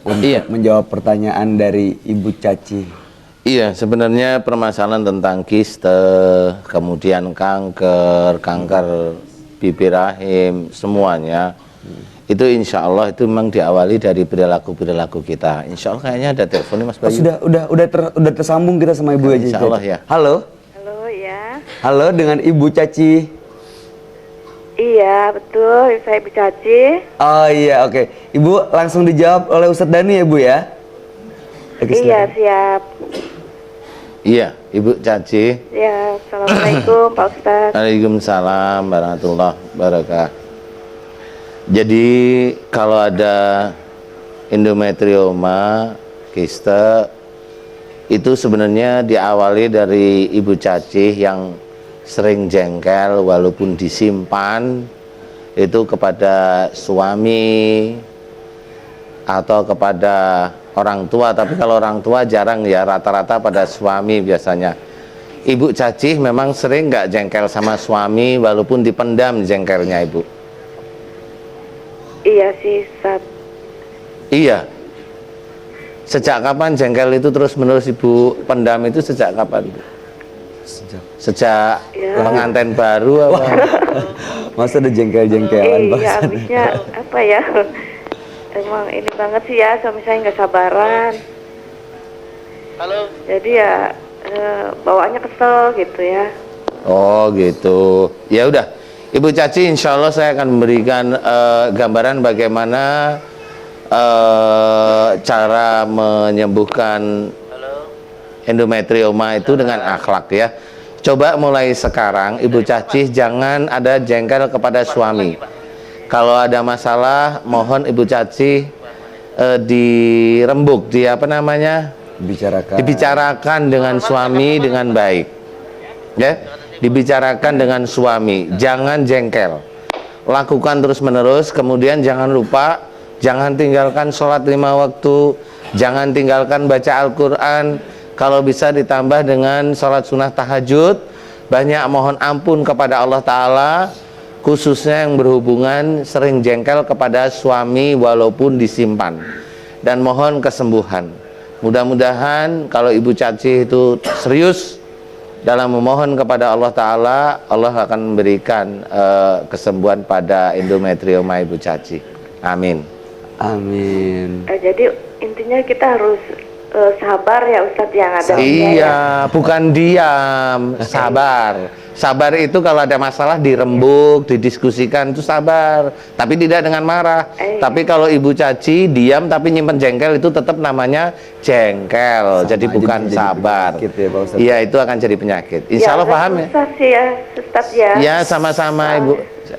untuk menjawab pertanyaan dari Ibu Caci. Iya, sebenarnya permasalahan tentang kiste, kemudian kanker bibir rahim, semuanya itu insya Allah itu memang diawali dari perilaku kita. Insya Allah kayaknya ada telepon nih Mas Bayu. Udah tersambung kita sama Ibu Caci. Insya Allah ya. Halo. Halo ya. Halo dengan Ibu Caci. Iya betul, saya Ibu Caci. Oh iya, oke. Ibu langsung dijawab oleh Ustadz Dani ya Bu ya. Oke, Iya siap. Iya, Ibu Caci. Ya, assalamualaikum Pak Ustadz. Waalaikumsalam warahmatullahi wabarakatuh. Jadi kalau ada endometrioma, kiste, itu sebenarnya diawali dari Ibu Caci yang sering jengkel walaupun disimpan itu kepada suami atau kepada orang tua, tapi kalau orang tua jarang ya, rata-rata pada suami biasanya. Ibu Caci memang sering nggak jengkel sama suami walaupun dipendam jengkelnya Ibu? Iya sih, Ustadz. Iya. Sejak kapan jengkel itu terus menerus Ibu pendam itu sejak kapan Ibu? Sejak pengantin baru apa? Masa ada jengkel-jengkelan Pak? Iya, habisnya apa ya? Emang ini banget sih ya, suami saya nggak sabaran. Halo. Jadi ya bawaannya kesel gitu ya. Oh gitu. Ya udah, Ibu Caci, insya Allah saya akan memberikan gambaran bagaimana cara menyembuhkan endometrioma itu dengan akhlak ya. Coba mulai sekarang Ibu Caci jangan ada jengkel kepada suami. Kalau ada masalah, mohon Ibu Caci dirembuk, dibicarakan dengan suami dengan baik, ya, dibicarakan dengan suami, jangan jengkel, lakukan terus menerus. Kemudian jangan lupa, jangan tinggalkan sholat 5 waktu, jangan tinggalkan baca Al-Quran. Kalau bisa ditambah dengan sholat sunnah tahajud, banyak mohon ampun kepada Allah Ta'ala, khususnya yang berhubungan sering jengkel kepada suami walaupun disimpan, dan mohon kesembuhan. Mudah-mudahan kalau Ibu Caci itu serius dalam memohon kepada Allah Ta'ala, Allah akan memberikan kesembuhan pada endometrioma Ibu Caci. Amin. Amin. Jadi intinya kita harus sabar ya Ustadz yang ada. Iya, bukan diam, sabar. Sabar itu kalau ada masalah dirembuk, didiskusikan, itu sabar, tapi tidak dengan marah. Tapi kalau Ibu Caci diam tapi nyimpen jengkel, itu tetap namanya jengkel, jadi bukan sabar. Iya, itu akan jadi penyakit. Insya Allah paham ya? Ustadz ya. Ya, sama-sama Ibu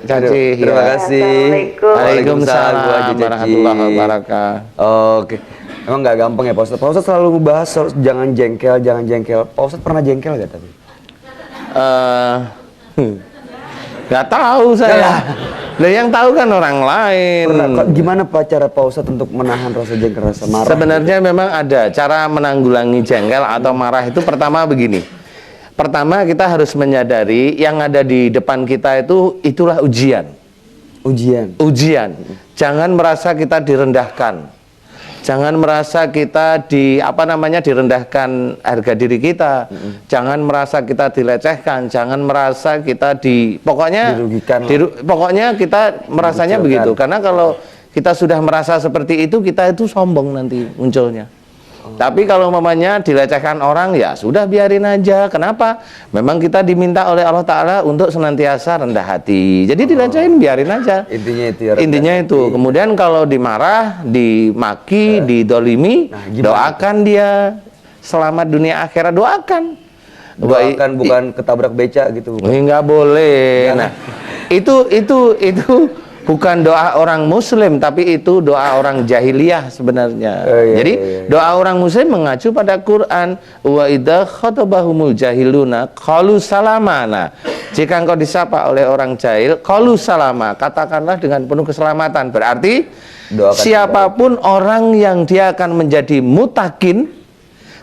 Caci. Terima kasih. Waalaikumsalam warahmatullahi wabarakatuh. Oke. Emang nggak gampang ya Pak Ustadz? Pak Ustadz selalu membahas jangan jengkel, jangan jengkel. Pak Ustadz pernah jengkel gak tapi? Nggak tahu saya. Lah yang tahu kan orang lain. Gimana Pak cara Pak Ustadz untuk menahan rasa jengkel, rasa marah? Sebenarnya memang ada cara menanggulangi jengkel atau marah itu. Pertama begini. Pertama kita harus menyadari yang ada di depan kita itu itulah ujian. Ujian. Jangan merasa kita direndahkan. Jangan merasa kita direndahkan harga diri kita. Jangan merasa kita dilecehkan. Jangan merasa kita dirugikan. Pokoknya kita merasanya begitu. Karena kalau kita sudah merasa seperti itu, kita itu sombong nanti munculnya. Tapi kalau mamanya dilecehkan orang, ya sudah biarin aja. Kenapa? Memang kita diminta oleh Allah Ta'ala untuk senantiasa rendah hati. Jadi dilecehin biarin aja. Intinya itu. Kemudian kalau dimarah, dimaki, didolimi, doakan dia selamat dunia akhirat, doakan. Bukan ketabrak beca gitu. Nggak boleh. Nah, itu bukan doa orang muslim, tapi itu doa orang jahiliyah sebenarnya. Jadi doa orang muslim mengacu pada Quran. Wa idza khatabahumul jahiluna qalu salamana. Jika engkau disapa oleh orang jahil, qalu salama, katakanlah dengan penuh keselamatan. Berarti siapapun orang yang dia akan menjadi mutakin,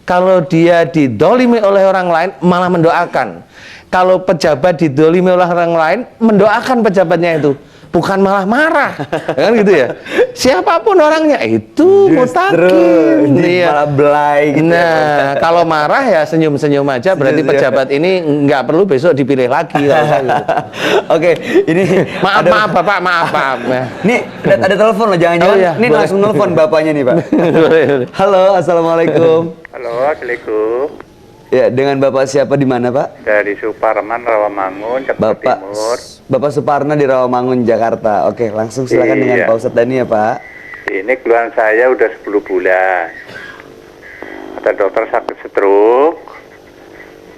kalau dia didolimi oleh orang lain malah mendoakan. Kalau pejabat didolimi oleh orang lain, mendoakan pejabatnya itu. bukan malah marah, kan gitu ya. Siapapun orangnya itu Justru mutakin, malah belai gitu. Nah, kalau marah ya senyum-senyum aja, berarti Senyum-senyum. pejabat ini nggak perlu besok dipilih lagi. Kalau saya gitu. Oke, ini Maaf, ada- maaf Bapak, maaf, maaf. Nih, ada telepon loh, jangan-jangan Oh, iya, ini boleh. langsung nelfon bapaknya nih, Pak. Boleh, boleh. Halo, assalamualaikum. Halo, Assalamualaikum. Ya, dengan Bapak siapa di mana, Pak? Dari Suparman, Rawamangun, Jakarta Timur. Bapak Suparna di Rawamangun, Jakarta. Oke, langsung silakan dengan Iya. Pak Ustadz Dani ya, Pak. Ini keluhan saya udah 10 bulan. Kata dokter sakit stroke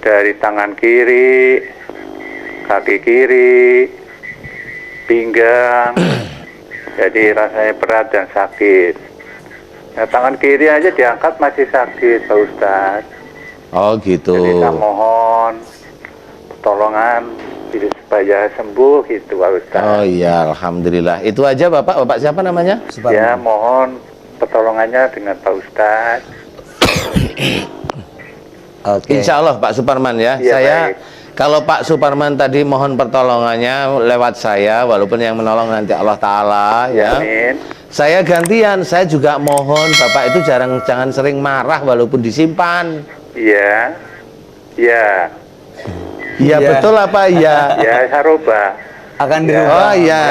dari tangan kiri, kaki kiri, pinggang. Jadi rasanya berat dan sakit. Nah, tangan kiri aja diangkat masih sakit, Pak Ustadz. Oh gitu. Jadi saya mohon pertolongan supaya sembuh gitu, Pak Ustadz. Oh iya, alhamdulillah. Itu aja Bapak. Bapak siapa namanya? Suparna. Ya, mohon pertolongannya dengan Pak Ustadz. Oke. Insya Allah Pak Suparman ya. Iya, Saya baik. kalau Pak Suparman tadi mohon pertolongannya lewat saya, walaupun yang menolong nanti Allah Ta'ala ya. Amin. Saya gantian, saya juga mohon Bapak itu jangan sering marah walaupun disimpan. Iya. Iya. Iya Iya. betul apa iya? Ya, saya rubah. Akan Ya. dirubah. Oh iya,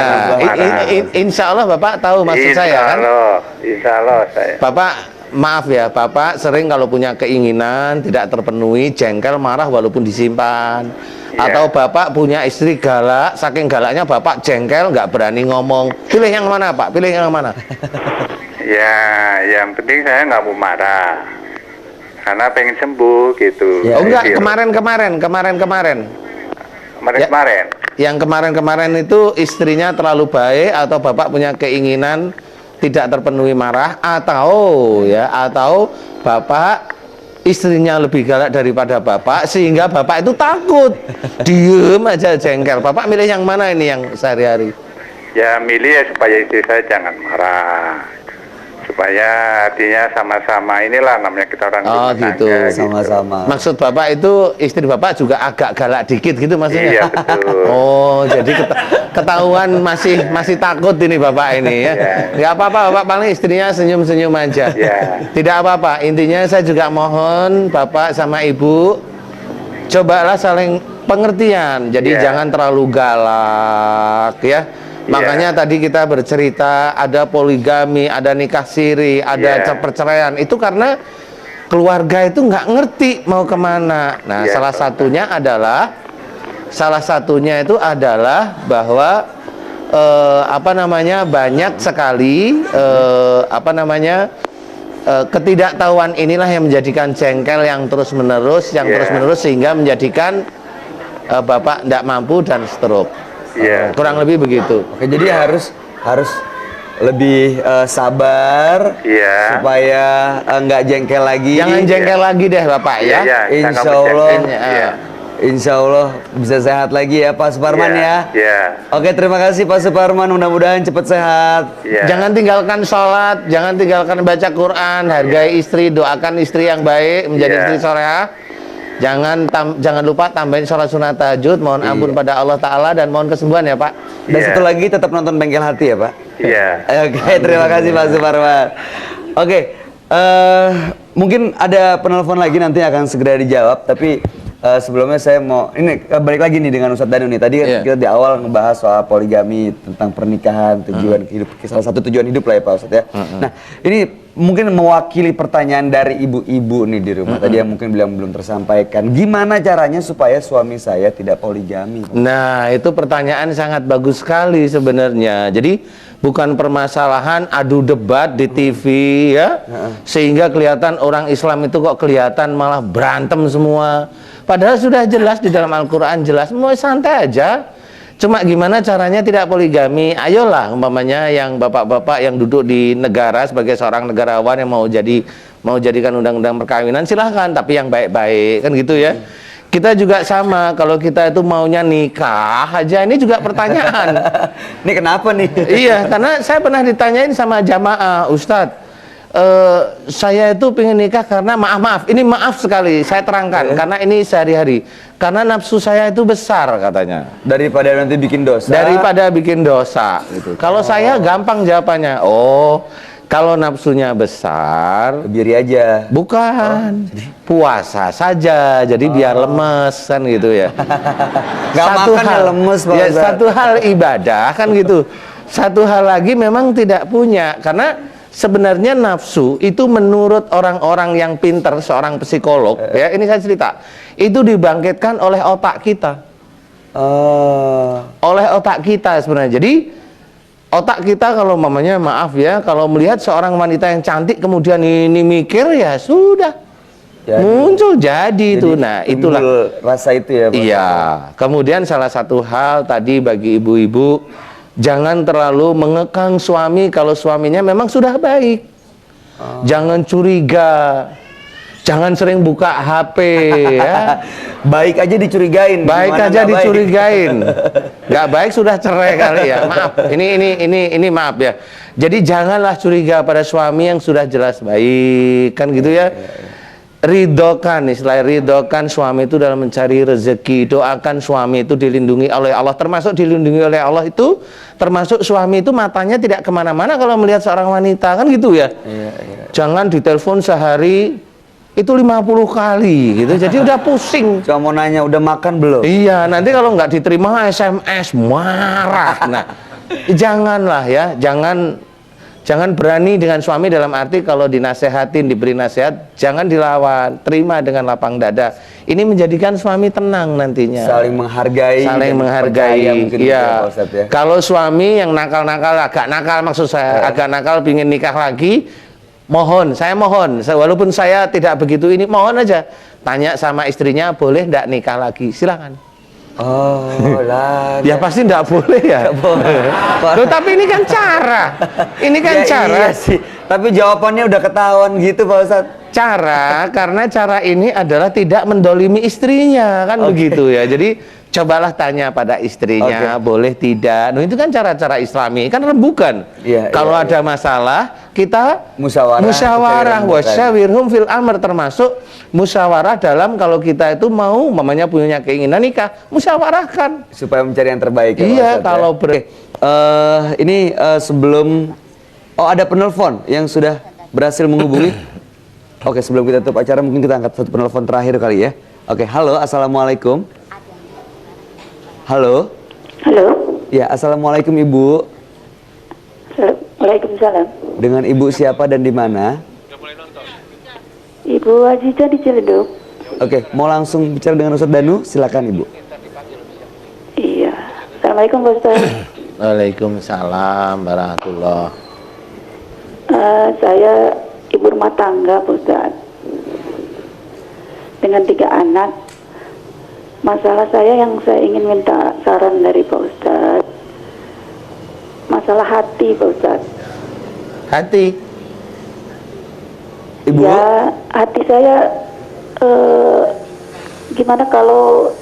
Marah. insya Allah Bapak tahu maksud saya kan? Insya Allah saya. Bapak maaf ya, Bapak sering kalau punya keinginan tidak terpenuhi, jengkel, marah walaupun disimpan. Iya. Atau Bapak punya istri galak, saking galaknya Bapak jengkel, nggak berani ngomong. Pilih yang mana Pak? Pilih yang mana? Ya, yang penting saya nggak mau marah. Karena pengen sembuh gitu. Ya. Oh enggak, Gitu. kemarin. Kemarin. Yang kemarin itu istrinya terlalu baik atau Bapak punya keinginan tidak terpenuhi marah atau Bapak istrinya lebih galak daripada Bapak sehingga Bapak itu takut. Diem aja jengkel. Bapak milih yang mana ini yang sehari-hari? Ya, milih ya supaya istri saya jangan marah. Supaya artinya sama-sama inilah namanya kita orang Oh, rumah gitu. tangga, Sama-sama. Maksud Bapak itu istri Bapak juga agak galak dikit gitu maksudnya? Iya, betul. Oh, jadi ketahuan masih takut ini Bapak ini ya. Iya. Nggak apa-apa, Bapak paling istrinya senyum-senyum aja. Iya. Tidak apa-apa. Intinya saya juga mohon Bapak sama Ibu cobalah saling pengertian. Jadi Iya. jangan terlalu galak ya. Makanya tadi kita bercerita ada poligami, ada nikah siri, ada Iya. perceraian. Itu karena keluarga itu nggak ngerti mau kemana. Nah, Iya, salah satunya itu adalah bahwa banyak sekali ketidaktahuan inilah yang menjadikan jengkel yang terus menerus, Iya. sehingga menjadikan Bapak tidak mampu dan stroke. Iya. Kurang lebih begitu. Oke, jadi harus lebih sabar Iya. supaya nggak jengkel lagi. Jangan jengkel lagi deh Bapak ya. Iya, saya nggak Insya Allah, bercanda. Iya. Insya Allah bisa sehat lagi ya Pak Suparman Iya. ya. Iya. Oke, terima kasih Pak Suparman. Mudah-mudahan cepat sehat. Iya. Jangan tinggalkan sholat, jangan tinggalkan baca Quran, hargai istri, doakan istri yang baik, menjadi Iya. istri solehah. Jangan lupa tambahin sholat sunat tahajud, mohon ampun pada Allah Ta'ala dan mohon kesembuhan ya Pak. Dan Iya. satu lagi tetap nonton Bengkel Hati ya Pak. Iya. Oke, terima kasih Pak Suparman. Oke, mungkin ada penelpon lagi nanti akan segera dijawab. Tapi sebelumnya saya mau balik lagi nih dengan Ustadz Danu nih. Tadi kan Iya. kita di awal ngebahas soal poligami, tentang pernikahan, tujuan hidup, salah satu tujuan hidup lah ya Pak Ustadz ya. Nah, ini mungkin mewakili pertanyaan dari ibu-ibu nih di rumah. Tadi yang mungkin belum tersampaikan. Gimana caranya supaya suami saya tidak poligami? Nah, itu pertanyaan sangat bagus sekali sebenarnya. Jadi bukan permasalahan adu debat di TV ya, sehingga kelihatan orang Islam itu kok kelihatan malah berantem semua. Padahal sudah jelas di dalam Al-Quran jelas, mau santai aja. Cuma gimana caranya tidak poligami? Ayolah umpamanya yang bapak-bapak yang duduk di negara sebagai seorang negarawan yang mau jadikan undang-undang perkawinan silahkan, tapi yang baik-baik kan gitu ya. Kita juga sama, kalau kita itu maunya nikah aja ini juga pertanyaan. Ini kenapa nih? Iya, karena saya pernah ditanyain sama jamaah, Ustadz, saya itu pengen nikah karena maaf, ini maaf sekali saya terangkan karena ini sehari-hari, karena nafsu saya itu besar katanya, Daripada nanti bikin dosa. daripada bikin dosa gitu. Kalau saya gampang jawabannya, kalau nafsunya besar Biari aja. bukan puasa saja, jadi biar lemes kan gitu ya. Nggak makan ya lemes, Pak ya, Ustadz. satu hal ibadah kan gitu. Satu hal lagi memang tidak punya, karena sebenarnya nafsu itu menurut orang-orang yang pinter, seorang psikolog ya, ini saya cerita, itu dibangkitkan oleh otak kita. Oleh otak kita sebenarnya. Jadi otak kita kalau mamanya, maaf ya, kalau melihat seorang wanita yang cantik kemudian ini mikir, ya sudah Jadi. muncul jadi itu. Nah, itulah Timbul rasa itu ya, Pak. iya. Kemudian salah satu hal tadi bagi ibu-ibu, jangan terlalu mengekang suami kalau suaminya memang sudah baik. Jangan curiga. Jangan sering buka HP ya. Baik aja dicurigain. Baik Gimana aja nggak baik? dicurigain. Nggak baik sudah cerai kali ya. Maaf. Ini maaf ya. Jadi janganlah curiga pada suami yang sudah jelas baik, kan gitu ya. Ridhokan, istilah ridhokan suami itu dalam mencari rezeki. Doakan suami itu dilindungi oleh Allah. Termasuk dilindungi oleh Allah itu, termasuk suami itu matanya tidak kemana-mana kalau melihat seorang wanita, kan gitu ya. Jangan ditelepon sehari itu 50 kali gitu, jadi udah pusing. Cuma mau nanya, udah makan belum? Iya, nanti kalau nggak diterima SMS marah. Nah, janganlah ya, jangan berani dengan suami dalam arti kalau dinasehatin, diberi nasihat, jangan dilawan, terima dengan lapang dada. Ini menjadikan suami tenang nantinya. Saling menghargai. Saling dan menghargai. percaya mungkin gitu ya, Iya. Pak Ustadz ya. Kalau suami yang nakal-nakal, agak nakal maksud saya, agak nakal pingin nikah lagi, saya mohon, walaupun saya tidak begitu ini, mohon aja tanya sama istrinya, boleh ndak nikah lagi, silakan. Lah. Ya pasti ndak boleh ya. Loh, tapi ini kan cara, ini kan Ya, cara, iya sih. Tapi jawabannya udah ketahuan gitu, Pak Ustadz. karena cara ini adalah tidak mendolimi istrinya, kan begitu ya. Jadi cobalah tanya pada istrinya, boleh tidak. Nah, itu kan cara-cara Islami, kan rembukan. Iya, Kalau iya, ada masalah, kita musyawarah wasyawirhum fil amr, termasuk musyawarah dalam kalau kita itu mau mamanya punya keinginan nikah, musyawarahkan. Supaya mencari yang terbaik ya, Pak Iya, Ustadz, kalau ini sebelum ada penelpon yang sudah berhasil menghubungi. Oke, sebelum kita tutup acara mungkin kita angkat satu penelpon terakhir kali ya. Oke, halo, assalamualaikum. Halo. Halo. Ya, assalamualaikum Ibu. Waalaikumsalam. Dengan Ibu siapa dan di mana? Ibu Aziza di Ciledug. Oke, mau langsung bicara dengan Ustadz Danu, silakan Ibu. Iya. Assalamualaikum Pak Ustaz. Waalaikumsalam warahmatullah. Saya ibu rumah tangga Pak Ustaz. Dengan 3 anak. Masalah saya yang saya ingin minta saran dari Pak Ustaz. Masalah hati Pak Ustaz. Hati. Ibu. Ya, hati saya gimana kalau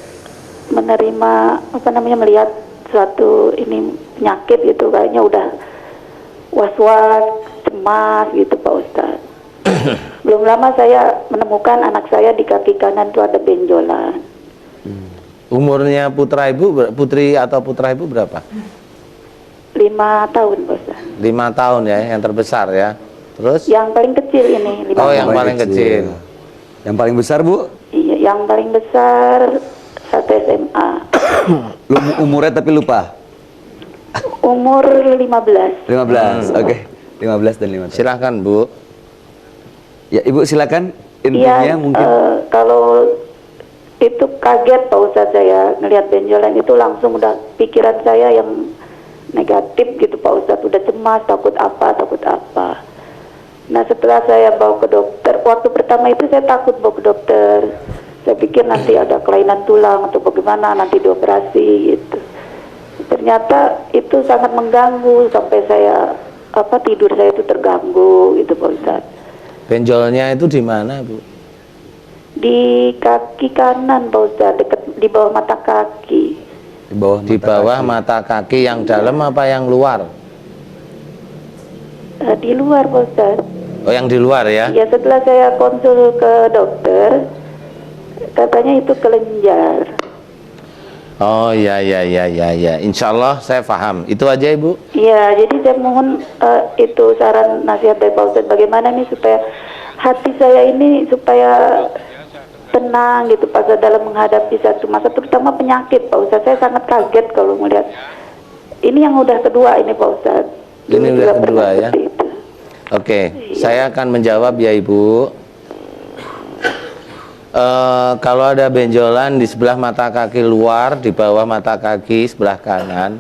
menerima melihat suatu ini penyakit gitu, kayaknya udah was-was, cemas gitu Pak Ustaz. Belum lama saya menemukan anak saya di kaki kanan tuh ada benjolan. Umurnya putri atau putra ibu berapa? 5 tahun Pak Ustaz. 5 tahun ya, yang terbesar ya. Terus? Yang paling kecil ini 5 Oh, tahun. yang paling kecil. Yang paling besar, Bu? Iya, yang paling besar 1 SMA. Umurnya tapi lupa. Umur 15. 15. Oke. 15 dan 5 tahun. Silahkan Bu. Ya, Ibu silakan intinya Iya, mungkin. kalau itu kaget Pak Ustaz, saya ngelihat benjolan itu langsung udah pikiran saya yang negatif gitu Pak Ustaz, udah cemas, takut apa. Nah, setelah saya bawa ke dokter, waktu pertama itu saya takut bawa ke dokter. Saya pikir nanti ada kelainan tulang atau bagaimana, nanti dioperasi gitu. Ternyata itu sangat mengganggu sampai saya tidur saya itu terganggu gitu Pak Ustaz. Benjolnya itu di mana, Bu? Di kaki kanan Pak Ustaz, dekat di bawah mata kaki. Di bawah mata kaki yang dalam apa yang luar? Di luar Pak Ustaz. Oh, yang di luar ya? Ya setelah saya konsul ke dokter, katanya itu kelenjar. Oh ya ya ya ya ya. Insya Allah saya paham. Itu aja Ibu. Iya, jadi saya mohon itu saran nasihat dari Pak Ustadz, bagaimana nih supaya hati saya ini supaya tenang gitu Pak Ustadz dalam menghadapi satu masa, terutama penyakit Pak Ustadz. Saya sangat kaget kalau melihat ini yang udah kedua ini Pak Ustadz. Ini Dulu udah juga kedua pernah ya. seperti itu. Oke, saya akan menjawab ya Ibu. Kalau ada benjolan di sebelah mata kaki luar, di bawah mata kaki sebelah kanan,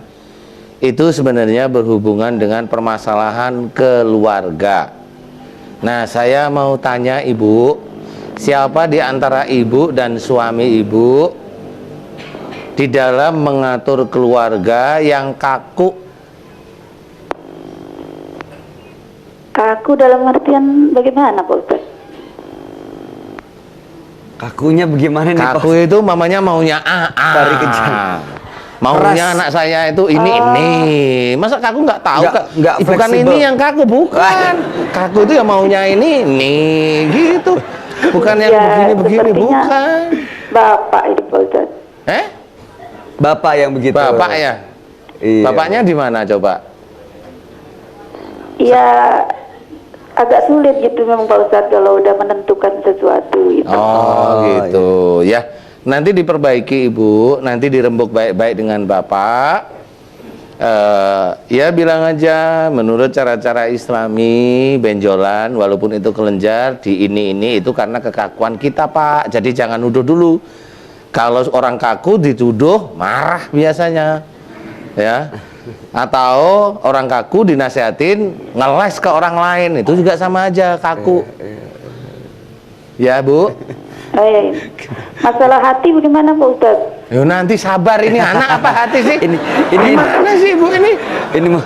itu sebenarnya berhubungan dengan permasalahan keluarga. Nah, saya mau tanya Ibu, siapa di antara Ibu dan suami Ibu di dalam mengatur keluarga yang kaku? Kaku dalam artian bagaimana Pak Ustadz? Kakunya bagaimana nih Pak? Kaku itu mamanya maunya Tarik kejang. Maunya Keras. anak saya itu ini. Masa kaku nggak tahu? Nggak Bukan fleksibel. ini yang kaku, bukan. Kaku itu yang maunya ini gitu. Bukan yang Ya, begini-begini, sepertinya bukan. Bapak ini Pak Ustadz. Bapak yang begitu. Bapak ya? Iya. Bapaknya di mana coba? Ya agak sulit gitu memang Pak Ustadz kalau udah menentukan sesuatu gitu. Oh, gitu ya. Nanti diperbaiki Ibu, nanti dirembuk baik-baik dengan Bapak. Ya bilang aja menurut cara-cara Islami benjolan walaupun itu kelenjar di ini itu karena kekakuan kita Pak. Jadi jangan nuduh dulu. Kalau orang kaku dituduh marah biasanya, ya. Atau orang kaku dinasehatin ngeles ke orang lain, itu juga sama aja kaku. Ya Bu. Masalah hati bagaimana Pak Ustadz? Yo nanti sabar, ini anak apa hati sih? Ini Gimana sih Bu ini? Ini mau.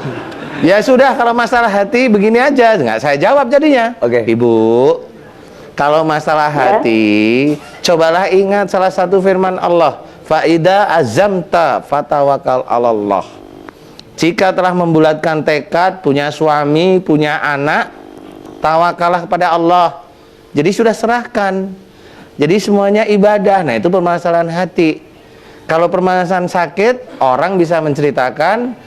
Ya sudah, kalau masalah hati begini aja, nggak saya jawab jadinya. Oke. Ibu, kalau masalah hati, cobalah ingat salah satu firman Allah, faida azamta fatawakal Allah. Jika telah membulatkan tekad, punya suami, punya anak, tawakallah kepada Allah. Jadi sudah serahkan. Jadi semuanya ibadah. Nah itu permasalahan hati. Kalau permasalahan sakit, orang bisa menceritakan,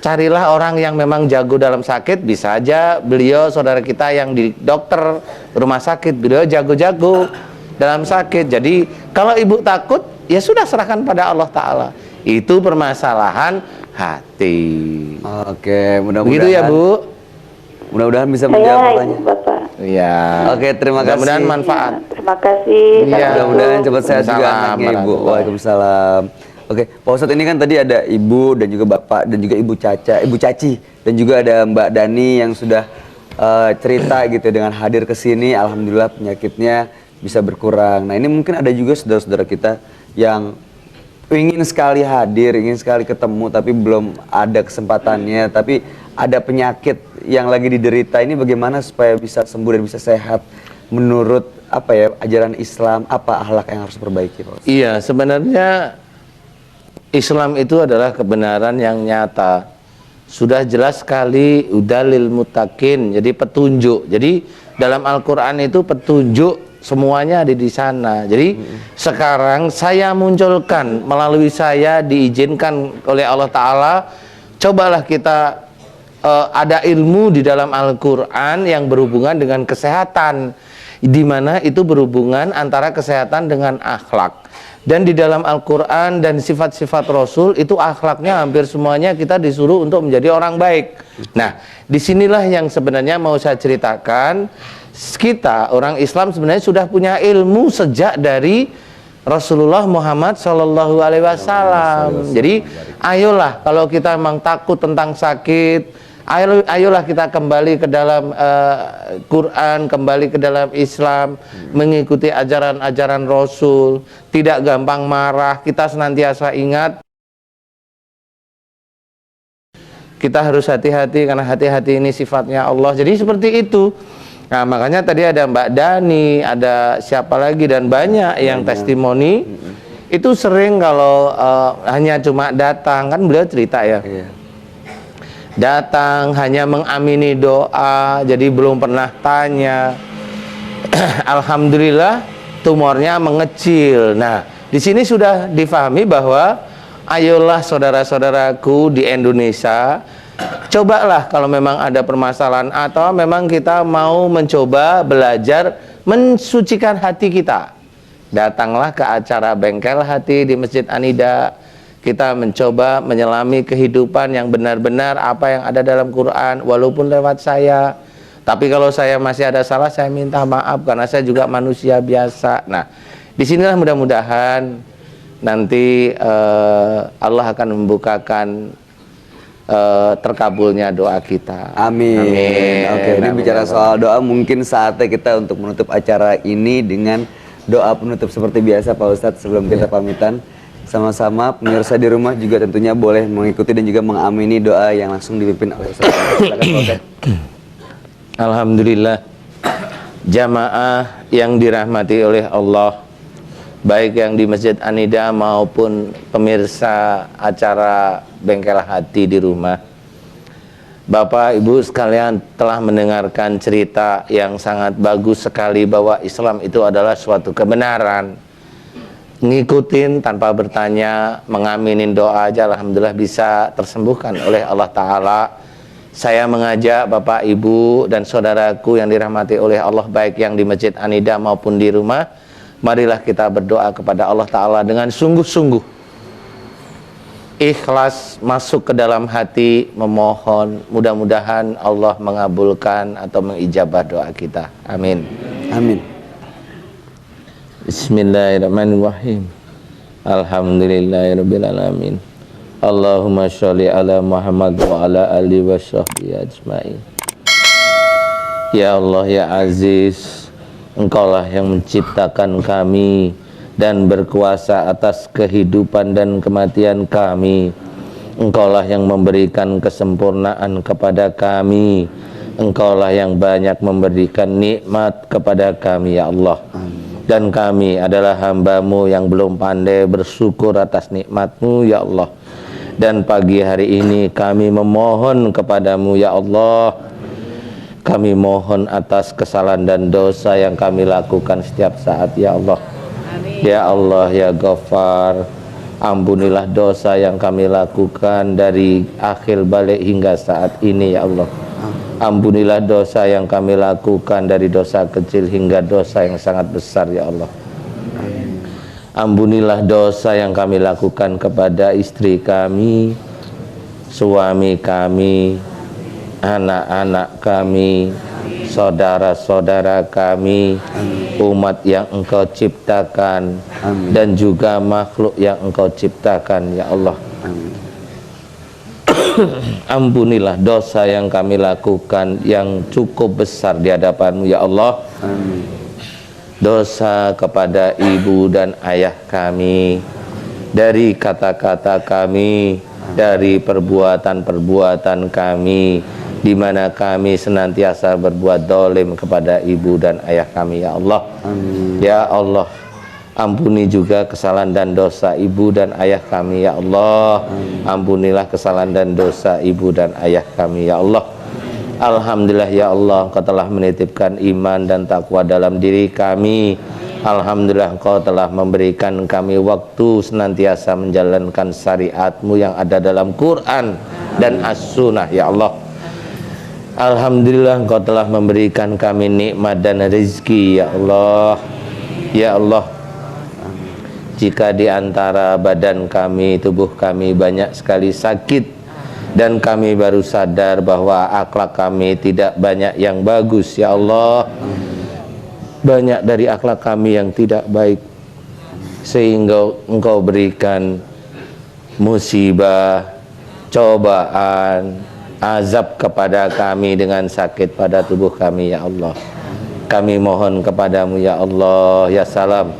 carilah orang yang memang jago dalam sakit. Bisa aja beliau saudara kita yang di dokter rumah sakit, beliau jago-jago dalam sakit. Jadi kalau ibu takut, ya sudah serahkan pada Allah Ta'ala. Itu permasalahan hati. Oke, mudah-mudahan. Begitu ya Bu? Mudah-mudahan bisa menjawab pertanyaan. Bapak. Iya. Oke, terima kasih. Mudah-mudahan manfaat. Terima kasih. Iya. Mudah-mudahan cepat sehat juga Waalaikumsalam anaknya Ibu. warahmatullahi. Waalaikumsalam. Oke, Pak Ustadz, ini kan tadi ada Ibu dan juga Bapak dan juga Ibu Caci dan juga ada Mbak Dani yang sudah cerita gitu dengan hadir ke sini. Alhamdulillah penyakitnya bisa berkurang. Nah, ini mungkin ada juga saudara-saudara kita yang ingin sekali hadir, ingin sekali ketemu tapi belum ada kesempatannya, tapi ada penyakit yang lagi diderita. Ini bagaimana supaya bisa sembuh dan bisa sehat menurut apa ya ajaran Islam, apa akhlak yang harus diperbaiki Pak Ustadz? Iya, sebenarnya Islam itu adalah kebenaran yang nyata. Sudah jelas sekali udalil mutakin, jadi petunjuk. Jadi dalam Al-Qur'an itu petunjuk semuanya ada di sana. Jadi sekarang saya munculkan melalui saya diizinkan oleh Allah Ta'ala. Cobalah kita ada ilmu di dalam Al-Quran yang berhubungan dengan kesehatan, di mana itu berhubungan antara kesehatan dengan akhlak. Dan di dalam Al-Quran dan sifat-sifat Rasul itu akhlaknya hampir semuanya kita disuruh untuk menjadi orang baik. Nah, disinilah yang sebenarnya mau saya ceritakan. Kita orang Islam sebenarnya sudah punya ilmu sejak dari Rasulullah Muhammad Shallallahu Alaihi Wasallam. Jadi ayolah kalau kita memang takut tentang sakit, ayolah kita kembali ke dalam Quran, kembali ke dalam Islam, mengikuti ajaran-ajaran Rasul, tidak gampang marah. Kita senantiasa ingat kita harus hati-hati karena hati-hati ini sifatnya Allah. Jadi seperti itu. Nah makanya tadi ada Mbak Dani, ada siapa lagi dan banyak yang testimoni. Itu sering kalau hanya cuma datang, kan beliau cerita ya. datang hanya mengamini doa, jadi belum pernah tanya. Alhamdulillah tumornya mengecil. Nah, di sini sudah difahami bahwa ayolah saudara-saudaraku di Indonesia, cobalah kalau memang ada permasalahan atau memang kita mau mencoba belajar mensucikan hati kita, datanglah ke acara Bengkel Hati di Masjid An-Nida. Kita mencoba menyelami kehidupan yang benar-benar apa yang ada dalam Quran, walaupun lewat saya. Tapi kalau saya masih ada salah, saya minta maaf karena saya juga manusia biasa. Nah, disinilah mudah-mudahan nanti Allah akan membukakan terkabulnya doa kita. Amin. Amin. Oke, ini Amin. bicara soal doa, mungkin saatnya kita untuk menutup acara ini dengan doa penutup seperti biasa Pak Ustadz sebelum kita pamitan. Sama-sama pemirsa di rumah juga tentunya boleh mengikuti dan juga mengamini doa yang langsung dipimpin oleh Ustadz. Silakan Pak Ustadz. Alhamdulillah, jamaah yang dirahmati oleh Allah, baik yang di Masjid An-Nida maupun pemirsa acara Bengkel Hati di rumah. Bapak Ibu sekalian telah mendengarkan cerita yang sangat bagus sekali bahwa Islam itu adalah suatu kebenaran. Ngikutin tanpa bertanya, mengaminin doa aja alhamdulillah bisa tersembuhkan oleh Allah Ta'ala. Saya mengajak Bapak Ibu dan saudaraku yang dirahmati oleh Allah, baik yang di Masjid An-Nida maupun di rumah, marilah kita berdoa kepada Allah Ta'ala dengan sungguh-sungguh, ikhlas masuk ke dalam hati, memohon mudah-mudahan Allah mengabulkan atau mengijabah doa kita. Amin. Amin. Bismillahirrahmanirrahim. Alhamdulillahirabbil alamin. Allahumma sholli ala Muhammad wa ala alihi wa sahbihi ajmain. Ya Allah ya Aziz, Engkaulah yang menciptakan kami dan berkuasa atas kehidupan dan kematian kami. Engkaulah yang memberikan kesempurnaan kepada kami. Engkaulah yang banyak memberikan nikmat kepada kami ya Allah. Dan kami adalah hamba-Mu yang belum pandai bersyukur atas nikmat-Mu ya Allah. Dan pagi hari ini kami memohon kepadamu ya Allah. Kami mohon atas kesalahan dan dosa yang kami lakukan setiap saat ya Allah. Amin. Ya Allah ya Ghaffar, ampunilah dosa yang kami lakukan dari akhir balik hingga saat ini ya Allah. Ampunilah dosa yang kami lakukan dari dosa kecil hingga dosa yang sangat besar ya Allah. Ampunilah dosa yang kami lakukan kepada istri kami, suami kami, anak-anak kami, saudara-saudara kami, umat yang Engkau ciptakan, dan juga makhluk yang Engkau ciptakan ya Allah. Ampunilah dosa yang kami lakukan yang cukup besar di hadapan-Mu ya Allah. Amin. Dosa kepada ibu dan ayah kami, dari kata-kata kami, dari perbuatan-perbuatan kami, di mana kami senantiasa berbuat dolim kepada ibu dan ayah kami ya Allah. Amin. Ya Allah, ampuni juga kesalahan dan dosa ibu dan ayah kami ya Allah. Ampunilah kesalahan dan dosa ibu dan ayah kami ya Allah. Alhamdulillah ya Allah, Engkau telah menitipkan iman dan takwa dalam diri kami. Alhamdulillah Engkau telah memberikan kami waktu senantiasa menjalankan syariat-Mu yang ada dalam Quran dan As-Sunnah ya Allah. Alhamdulillah Engkau telah memberikan kami nikmat dan rezeki ya Allah. Ya Allah, jika di antara badan kami, tubuh kami banyak sekali sakit, dan kami baru sadar bahwa akhlak kami tidak banyak yang bagus ya Allah, banyak dari akhlak kami yang tidak baik, sehingga Engkau berikan musibah, cobaan, azab kepada kami dengan sakit pada tubuh kami ya Allah. Kami mohon kepadamu ya Allah ya Salam,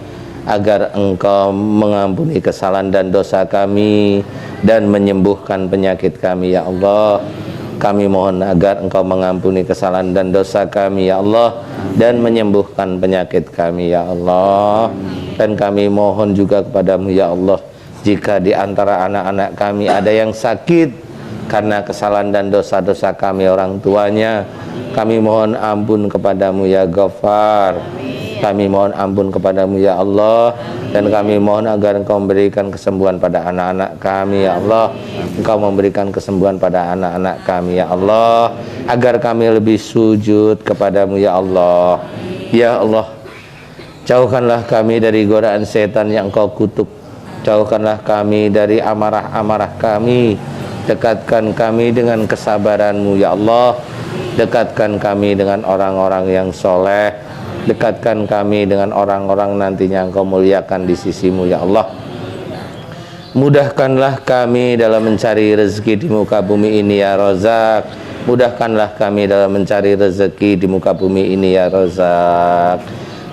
agar Engkau mengampuni kesalahan dan dosa kami dan menyembuhkan penyakit kami ya Allah. Kami mohon agar Engkau mengampuni kesalahan dan dosa kami ya Allah, dan menyembuhkan penyakit kami ya Allah. Dan kami mohon juga kepadamu ya Allah, jika di antara anak-anak kami ada yang sakit, karena kesalahan dan dosa-dosa kami orang tuanya. Kami mohon ampun kepadamu ya Ghaffar. Kami mohon ampun kepadamu ya Allah. Dan kami mohon agar Engkau memberikan kesembuhan pada anak-anak kami ya Allah. Engkau memberikan kesembuhan pada anak-anak kami ya Allah, agar kami lebih sujud kepadamu ya Allah. Ya Allah, jauhkanlah kami dari godaan setan yang Engkau kutuk. Jauhkanlah kami dari amarah-amarah kami. Dekatkan kami dengan kesabaran-Mu ya Allah. Dekatkan kami dengan orang-orang yang soleh. Dekatkan kami dengan orang-orang nantinya Engkau muliakan di sisi-Mu ya Allah. Mudahkanlah kami dalam mencari rezeki di muka bumi ini ya Razak. Mudahkanlah kami dalam mencari rezeki di muka bumi ini ya Razak.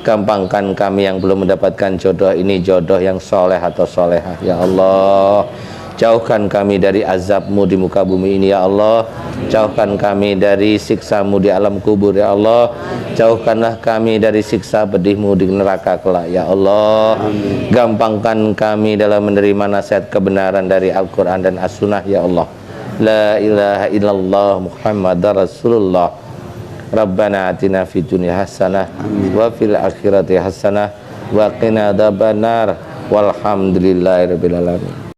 Gampangkan kami yang belum mendapatkan jodoh ini jodoh yang soleh atau solehah ya Allah. Jauhkan kami dari azab-Mu di muka bumi ini ya Allah. Jauhkan kami dari siksa-Mu di alam kubur ya Allah. Jauhkanlah kami dari siksa pedih-Mu di neraka kelak ya Allah. Amin. Gampangkan kami dalam menerima nasihat kebenaran dari Al-Quran dan As-Sunnah ya Allah. La ilaha illallah Muhammadar Rasulullah. Rabbana atina fid dunya hasanah wa fil akhirati hasanah wa qina adzabannar walhamdulillahirabbil alamin.